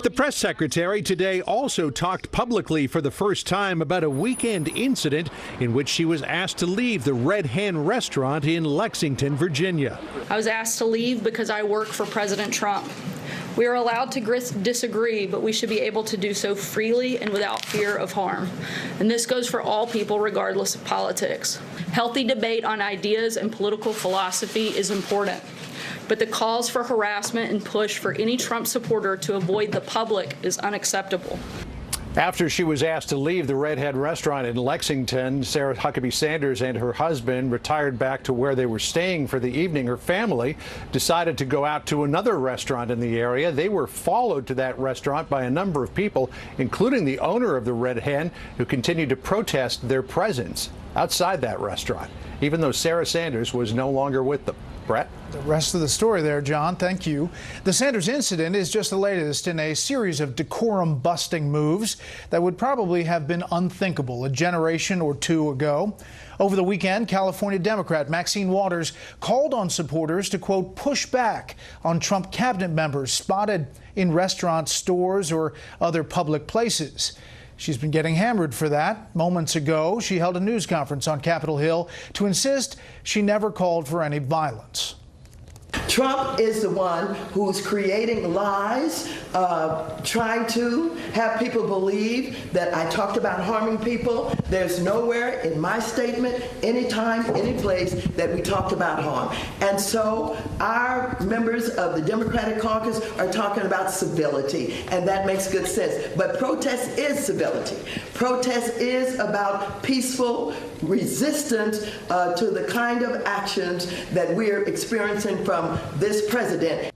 The press secretary today also talked publicly for the first time about a weekend incident in which she was asked to leave the Red Hen Restaurant in Lexington, Virginia. I was asked to leave because I work for President Trump. We are allowed to disagree, but we should be able to do so freely and without fear of harm. And this goes for all people, regardless of politics. Healthy debate on ideas and political philosophy is important, but the calls for harassment and push for any Trump supporter to avoid the public is unacceptable. After she was asked to leave the Red Hen Restaurant in Lexington, Sara Sanders and her husband retired back to where they were staying for the evening. Her family decided to go out to another restaurant in the area. They were followed to that restaurant by a number of people, including the owner of the Red Hen, who continued to protest their presence outside that restaurant, even though Sara Sanders was no longer with them. Brett? The rest of the story there, John. Thank you. The Sanders incident is just the latest in a series of decorum-busting moves that would probably have been unthinkable a generation or two ago. Over the weekend, California Democrat Maxine Waters called on supporters to, quote, push back on Trump cabinet members spotted in restaurants, stores, or other public places. She's been getting hammered for that. Moments ago, she held a news conference on Capitol Hill to insist she never called for any violence. Trump is the one who's creating lies, trying to have people believe that I talked about harming people. There's nowhere in my statement, anytime, any place, that we talked about harm. And so our members of the Democratic caucus are talking about civility, and that makes good sense. But protest is civility. Protest is about peaceful resistance to the kind of actions that we're experiencing from this president.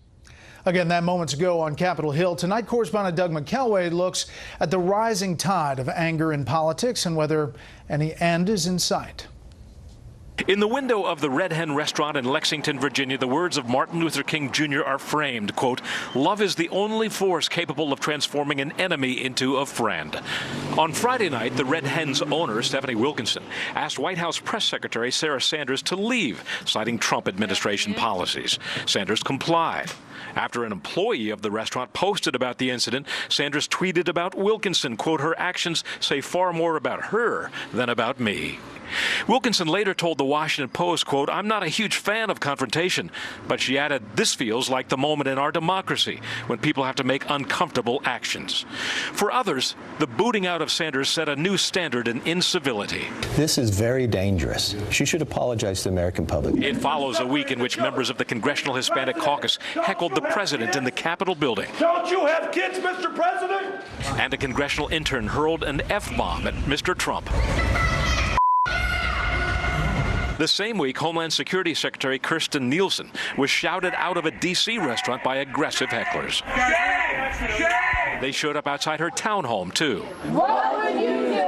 Again, that moments ago on Capitol Hill. Tonight, correspondent Doug McKelway looks at the rising tide of anger in politics and whether any end is in sight. In the window of the Red Hen Restaurant in Lexington, Virginia, the words of Martin Luther King Jr. are framed, quote, "Love is the only force capable of transforming an enemy into a friend." On Friday night, the Red Hen's owner, Stephanie Wilkinson, asked White House Press Secretary Sara Sanders to leave, citing Trump administration policies. Sanders complied. After an employee of the restaurant posted about the incident, Sanders tweeted about Wilkinson, quote, "Her actions say far more about her than about me." Wilkinson later told the Washington Post, quote, "I'm not a huge fan of confrontation," but she added, "This feels like the moment in our democracy when people have to make uncomfortable actions." For others, the booting out of Sanders set a new standard in incivility. This is very dangerous. She should apologize to the American public. It follows a week in which members of the Congressional Hispanic Caucus heckled the president in the Capitol building. Don't you have kids, Mr. President? And a congressional intern hurled an F-bomb at Mr. Trump. The same week, Homeland Security Secretary Kirstjen Nielsen was shouted out of a D.C. restaurant by aggressive hecklers. They showed up outside her townhome, too. What would you do?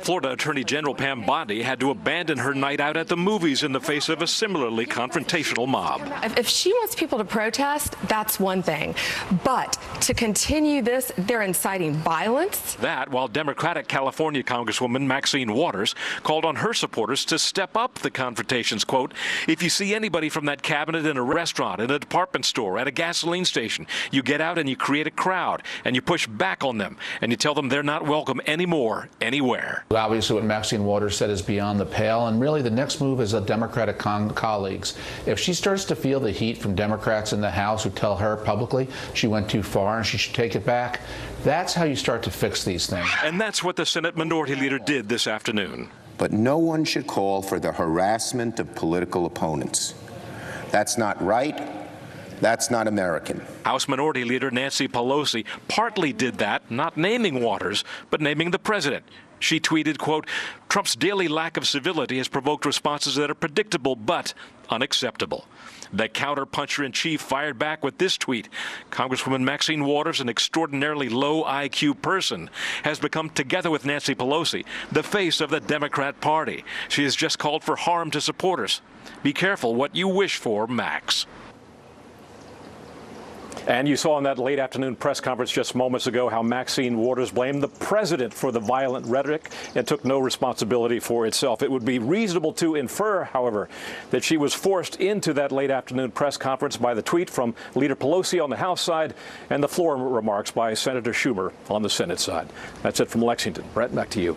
Florida Attorney General Pam Bondi had to abandon her night out at the movies in the face of a similarly confrontational mob. If she wants people to protest, that's one thing. But to continue this, they're inciting violence. That while Democratic California Congresswoman Maxine Waters called on her supporters to step up the confrontations, quote, "If you see anybody from that cabinet in a restaurant, in a department store, at a gasoline station, you get out and you create a crowd and you push back on them and you tell them they're not welcome anymore, anywhere." Obviously, what Maxine Waters said is beyond the pale, and really the next move is the Democratic colleagues. If she starts to feel the heat from Democrats in the House who tell her publicly she went too far and she should take it back, that's how you start to fix these things. And that's what the Senate Minority Leader did this afternoon. But no one should call for the harassment of political opponents. That's not right. That's not American. House Minority Leader Nancy Pelosi partly did that, not naming Waters, but naming the president. She tweeted, quote, "Trump's daily lack of civility has provoked responses that are predictable but unacceptable." The counter-puncher-in-chief fired back with this tweet. Congresswoman Maxine Waters, an extraordinarily low IQ person, has become, together with Nancy Pelosi, the face of the Democrat Party. She has just called for harm to supporters. Be careful what you wish for, Max. And you saw in that late afternoon press conference just moments ago how Maxine Waters blamed the president for the violent rhetoric and took no responsibility for itself. It would be reasonable to infer, however, that she was forced into that late afternoon press conference by the tweet from Leader Pelosi on the House side and the floor remarks by Senator Schumer on the Senate side. That's it from Lexington. Brett, back to you.